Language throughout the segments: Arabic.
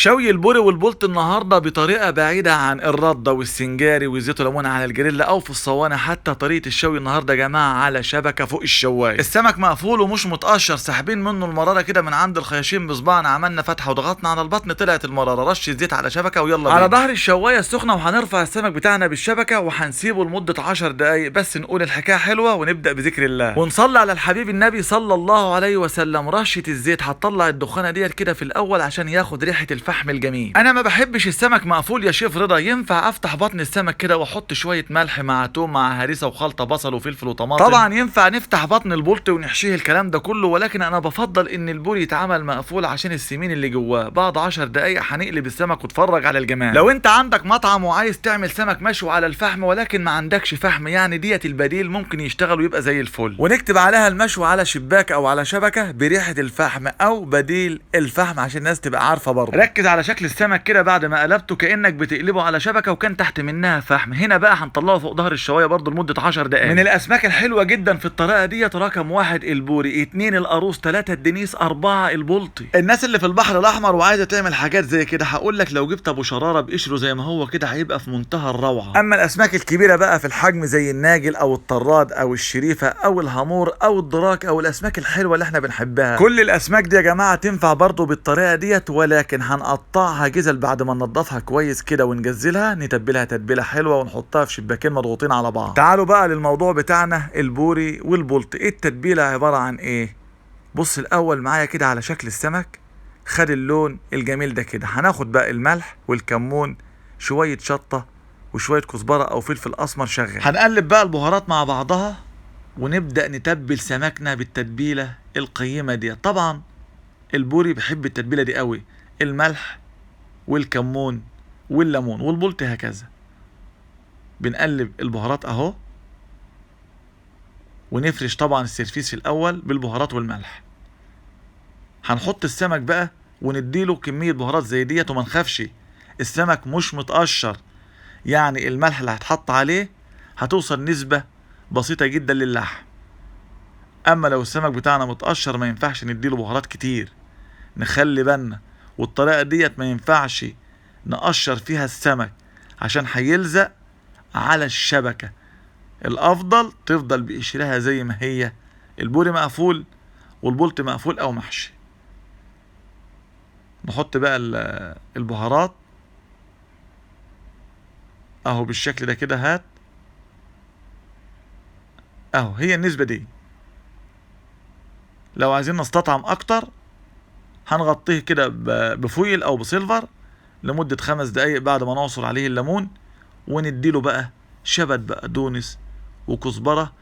شوي البوري والبولت النهارده بطريقه بعيده عن الرده والسنجاري وزيت الليمون على الجريل او في الصواني. حتى طريقه الشوي النهارده يا جماعه على شبكه فوق الشوايه. السمك مقفول ومش متقشر، ساحبين منه المراره كده من عند الخياشيم بصباعنا، عملنا فتحه وضغطنا على البطن طلعت المراره، رش زيت على شبكه ويلا بينا على ظهر الشوايه السخنه. وهنرفع السمك بتاعنا بالشبكه وهنسيبه لمده 10 دقائق بس، نقول الحكايه حلوه ونبدا بذكر الله ونصلي على الحبيب النبي صلى الله عليه وسلم. رشه الزيت هتطلع الدخانه ديت كده في الاول عشان ياخد ريحه الفحم الجميل. انا ما بحبش السمك مقفول يا شيف رضا، ينفع افتح بطن السمك كده واحط شويه ملح مع توم مع هريسه وخلطه بصل وفلفل وطماطم؟ طبعا ينفع نفتح بطن البولت ونحشيه الكلام ده كله، ولكن انا بفضل ان البوري يتعمل مقفول عشان السمين اللي جواه. بعد 10 دقايق هنقلب السمك واتفرج على الجمال. لو انت عندك مطعم وعايز تعمل سمك مشوي على الفحم ولكن ما عندكش فحم، يعني ديت البديل ممكن يشتغل ويبقى زي الفل، ونكتب عليها المشوي على شباك او على شبكه بريحه الفحم او بديل الفحم عشان الناس تبقى عارفه برضه. ركز على شكل السمك كده بعد ما قلبته كانك بتقلبه على شبكه وكان تحت منها فحم. هنا بقى هنطلعه فوق ظهر الشوايه برضه لمده 10 دقائق. من الاسماك الحلوه جدا في الطريقه ديت رقم 1 البوري، 2 القاروص، 3 الدنيس، 4 البلطي. الناس اللي في البحر الاحمر وعايزه تعمل حاجات زي كده هقول لك لو جبت ابو شراره بقشره زي ما هو كده هيبقى في منتهى الروعه. اما الاسماك الكبيره بقى في الحجم زي الناجل او الطراد او الشريفه او الهامور او الدراك او الاسماك الحلوه اللي احنا بنحبها، كل الاسماك دي يا جماعه تنفع برضه بالطريقه ديت، ولكن هنقطعها جزل بعد ما ننضفها كويس كده ونجزلها، نتبلها تتبيله حلوه ونحطها في شباكين مضغوطين على بعض. تعالوا بقى للموضوع بتاعنا البوري والبلط. ايه التتبيله عباره عن ايه؟ بص الاول معايا كده على شكل السمك، خد اللون الجميل ده كده. هناخد بقى الملح والكمون، شويه شطه وشويه كزبره او فلفل اسمر شغال. هنقلب بقى البهارات مع بعضها ونبدا نتبل سمكنا بالتتبيله القيمه دي. طبعا البوري بيحب التتبيله دي قوي، الملح والكمون والليمون والبلط هكذا. بنقلب البهارات اهو ونفرش طبعا السرفيس الاول بالبهارات والملح. هنحط السمك بقى ونديله كميه بهارات زي ديت وما نخافش، السمك مش متقشر، يعني الملح اللي هتحط عليه هتوصل نسبه بسيطه جدا للحم. اما لو السمك بتاعنا متقشر ما ينفعش نديله بهارات كتير، نخلي بالنا. والطريقه ديت ما ينفعش نقشر فيها السمك عشان هيلزق على الشبكه، الافضل تفضل بقشرها زي ما هي. البوري مقفول والبولت مقفول او محشي. نحط بقى البهارات اهو بالشكل ده كده. هات اهو هي النسبة دي. لو عايزين نستطعم اكتر هنغطيه كده بفويل او بسيلفر لمدة 5 دقايق بعد ما نعصر عليه الليمون، ونديله بقى شبت بقدونس وكزبرة،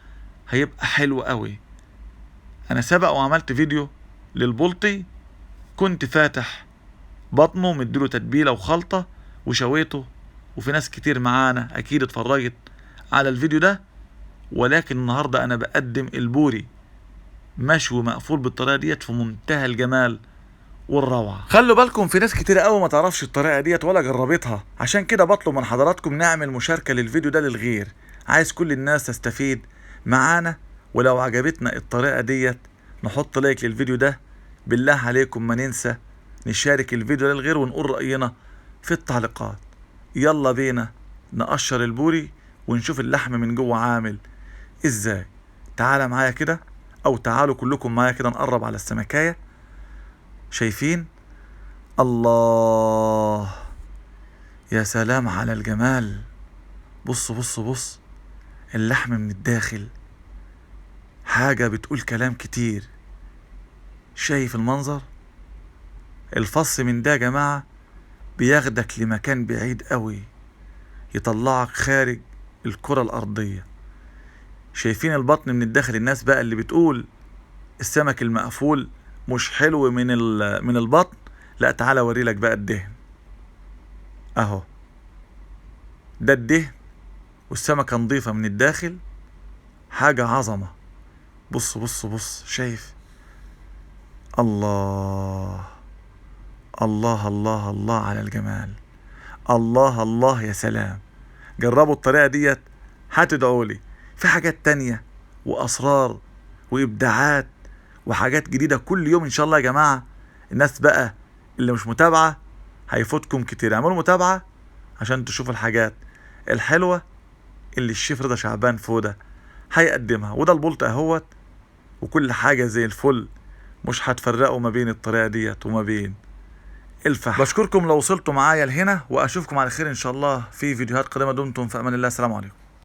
هيبقى حلو قوي. انا سبق وعملت فيديو للبلطي كنت فاتح بطنه مديله تتبيلة وخلطة وشويته، وفي ناس كتير معانا اكيد اتفرجت على الفيديو ده. ولكن النهاردة انا بقدم البوري مشوي مقفول بالطريقة ديت في منتهى الجمال والروعة. خلوا بالكم في ناس كتير قوي ما تعرفش الطريقة ديت ولا جربتها، عشان كده بطلب من حضراتكم نعمل مشاركة للفيديو ده للغير. عايز كل الناس تستفيد معانا، ولو عجبتنا الطريقة ديت نحط لايك للفيديو ده. بالله عليكم ما ننسى نشارك الفيديو ده للغير ونقول رأينا في التعليقات. يلا بينا نقشر البوري ونشوف اللحم من جوه عامل ازاي. تعالى معايا كده، او تعالوا كلكم معايا كده نقرب على السمكاية. شايفين؟ الله يا سلام على الجمال. بص بص بص اللحم من الداخل حاجة بتقول كلام كتير. شايف المنظر؟ الفص من ده يا جماعة بياخدك لمكان بعيد قوي، يطلعك خارج الكرة الأرضية. شايفين البطن من الداخل؟ الناس بقى اللي بتقول السمك المقفول مش حلو من البطن، لا تعالى اوريلك بقى الدهن اهو. ده الدهن والسمكة نظيفة من الداخل، حاجة عظمة. بص بص بص، شايف؟ الله الله الله الله على الجمال. الله الله يا سلام. جربوا الطريقة ديت هتدعولي. في حاجات تانية وأسرار وإبداعات وحاجات جديدة كل يوم إن شاء الله يا جماعة. الناس بقى اللي مش متابعة هيفوتكم كتير. اعملوا متابعة عشان تشوفوا الحاجات الحلوة اللي الشيف رضا شعبان فودة هيقدمها. وده البلط اهوت، وكل حاجة زي الفل، مش هتفرقوا ما بين الطريقة ديت وما بين الفحم. بشكركم لو وصلتوا معايا لهنا، واشوفكم على خير ان شاء الله في فيديوهات قادمة. دمتم في امان الله، السلام عليكم.